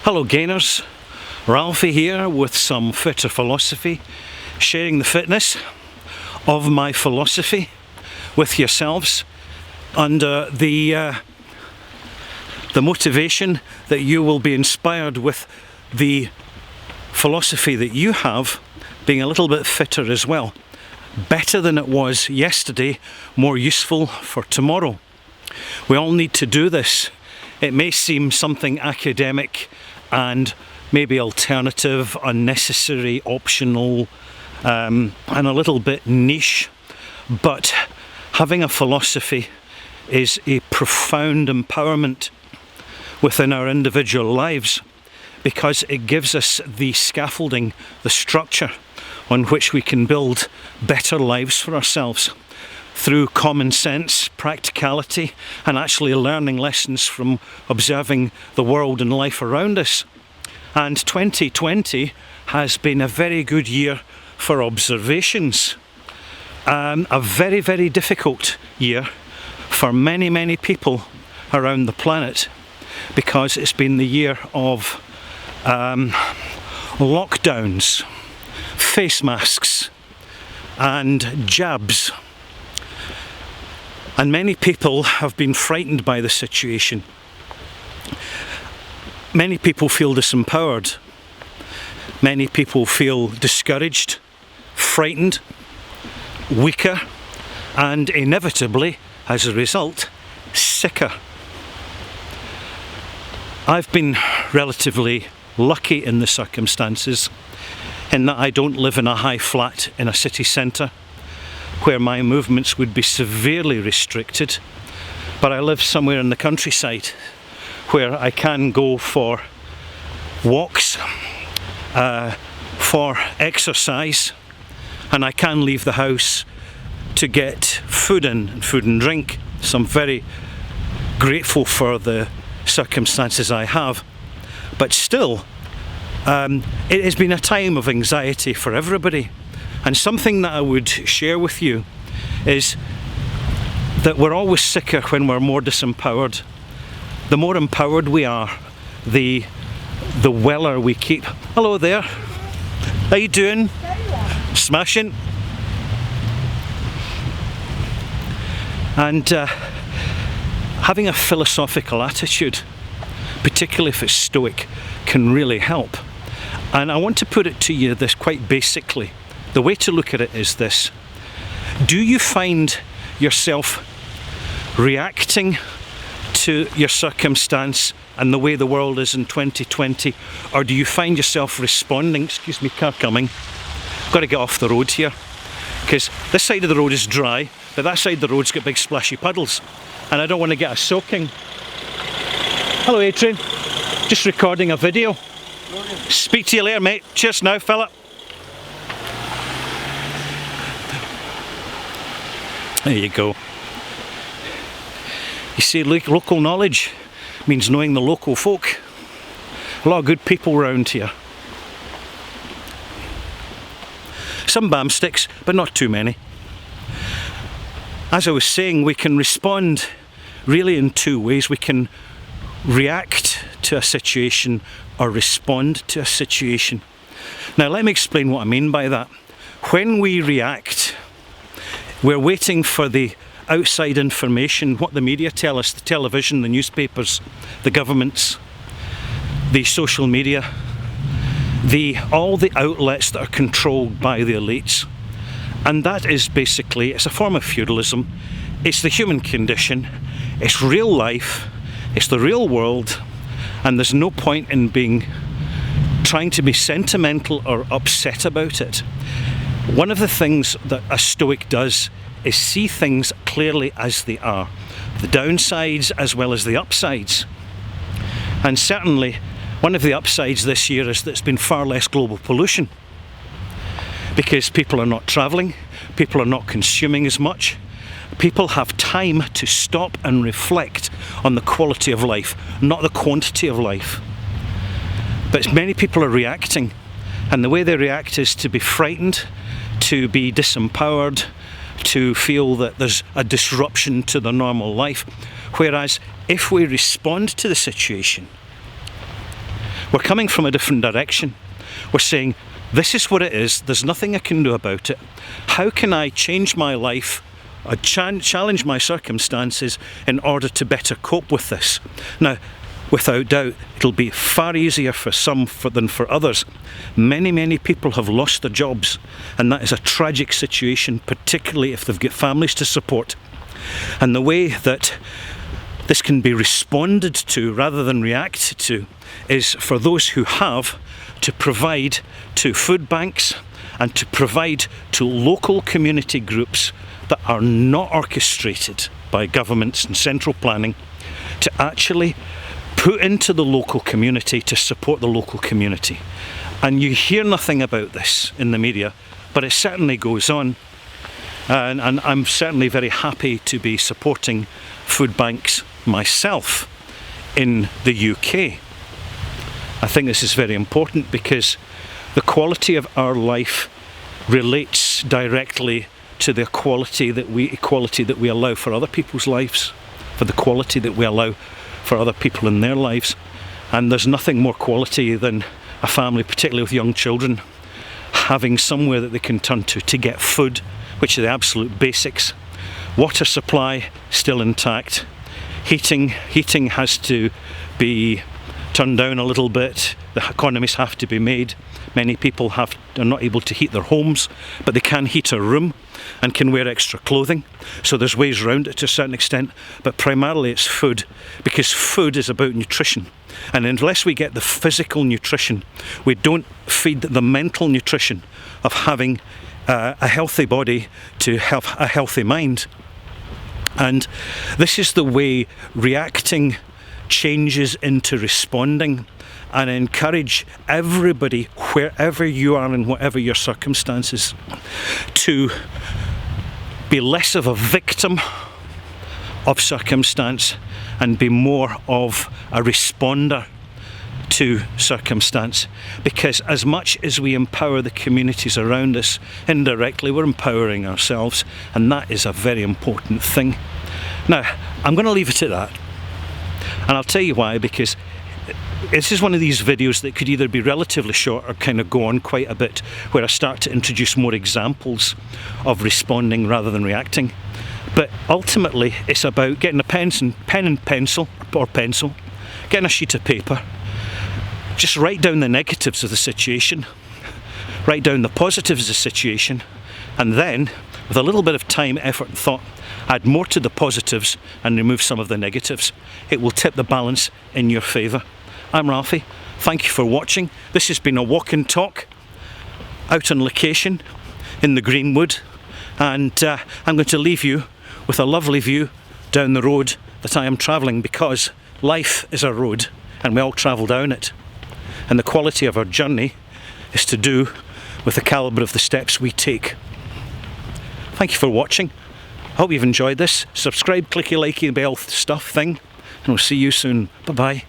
Hello gainers, Ralphie here with some fitter philosophy, sharing the fitness of my philosophy with yourselves under the motivation that you will be inspired with the philosophy that you have being a little bit fitter as well. Better than it was yesterday, more useful for tomorrow. We all need to do this. It may seem something academic and maybe alternative, unnecessary, optional, and a little bit niche, but having a philosophy is a profound empowerment within our individual lives, because it gives us the scaffolding, the structure on which we can build better lives for ourselves through common sense, practicality, and actually learning lessons from observing the world and life around us. And 2020 has been a very good year for observations. A very, very difficult year for many people around the planet, because it's been the year of lockdowns, face masks and jabs. And many people have been frightened by the situation. Many people feel disempowered. Many people feel discouraged, frightened, weaker, and inevitably, as a result, sicker. I've been relatively lucky in the circumstances in that I don't live in a high flat in a city centre where my movements would be severely restricted, but I live somewhere in the countryside where I can go for walks, for exercise, and I can leave the house to get food and drink. So I'm very grateful for the circumstances I have, but still it has been a time of anxiety for everybody. And something that I would share with you is that we're always sicker when we're more disempowered. The more empowered we are, the weller we keep. Hello there. How you doing? Very well. Smashing. And having a philosophical attitude, particularly if it's stoic, can really help. And I want to put it to you this quite basically. The way to look at it is this: do you find yourself reacting to your circumstance and the way the world is in 2020, or do you find yourself responding? Excuse me, car coming. I've got to get off the road here, because this side of the road is dry, but that side of the road's got big splashy puddles, and I don't want to get a soaking. Hello Adrian, just recording a video. Speak to you later, mate. Cheers now, fella. There you go. You see, local knowledge means knowing the local folk. A lot of good people around here. Some bam sticks, but not too many. As I was saying, we can respond really in two ways. We can react to a situation or respond to a situation. Now let me explain what I mean by that. When we react, we're waiting for the outside information, what the media tell us, the television, the newspapers, the governments, the social media, all the outlets that are controlled by the elites. And that is basically, it's a form of feudalism. It's the human condition, it's real life, it's the real world, and there's no point in trying to be sentimental or upset about it. One of the things that a Stoic does is see things clearly as they are, the downsides as well as the upsides. And certainly one of the upsides this year is that it's been far less global pollution, because people are not travelling, people are not consuming as much, people have time to stop and reflect on the quality of life, not the quantity of life. But many people are reacting, and the way they react is to be frightened, to be disempowered, to feel that there's a disruption to their normal life. Whereas if we respond to the situation We're coming from a different direction. We're saying, this is what it is, there's nothing I can do about it. How can I change my life, challenge my circumstances in order to better cope with this? Now, without doubt, it'll be far easier for some than for others. Many people have lost their jobs, and that is a tragic situation, particularly if they've got families to support. And the way that this can be responded to rather than reacted to is for those who have to provide to food banks and to provide to local community groups that are not orchestrated by governments and central planning, to actually put into the local community to support the local community. And you hear nothing about this in the media, but it certainly goes on. And I'm certainly very happy to be supporting food banks myself in the UK. I think this is very important because the quality of our life relates directly to the equality that we allow for other people's lives, for the quality that we allow for other people in their lives. And there's nothing more quality than a family, particularly with young children, having somewhere that they can turn to get food, which are the absolute basics. Water supply still intact. Heating has to be turned down a little bit. The economies have to be made. Many people are not able to heat their homes, but they can heat a room and can wear extra clothing. So there's ways around it to a certain extent, but primarily it's food, because food is about nutrition. And unless we get the physical nutrition, we don't feed the mental nutrition of having a healthy body to have a healthy mind. And this is the way reacting changes into responding, and encourage everybody, wherever you are and whatever your circumstances, to be less of a victim of circumstance and be more of a responder to circumstance. Because as much as we empower the communities around us, indirectly we're empowering ourselves, and that is a very important thing. Now, I'm going to leave it at that, and I'll tell you why, because this is one of these videos that could either be relatively short or kind of go on quite a bit, where I start to introduce more examples of responding rather than reacting. But ultimately it's about getting a pen and pencil, getting a sheet of paper, just write down the negatives of the situation, write down the positives of the situation, and then with a little bit of time, effort and thought, add more to the positives and remove some of the negatives. It will tip the balance in your favour. I'm Ralphie, thank you for watching. This has been a walk and talk out on location in the Greenwood, and I'm going to leave you with a lovely view down the road that I am travelling, because life is a road and we all travel down it, and the quality of our journey is to do with the calibre of the steps we take. Thank you for watching. I hope you've enjoyed this. Subscribe, clicky, likey, bell stuff thing, and we'll see you soon. Bye bye.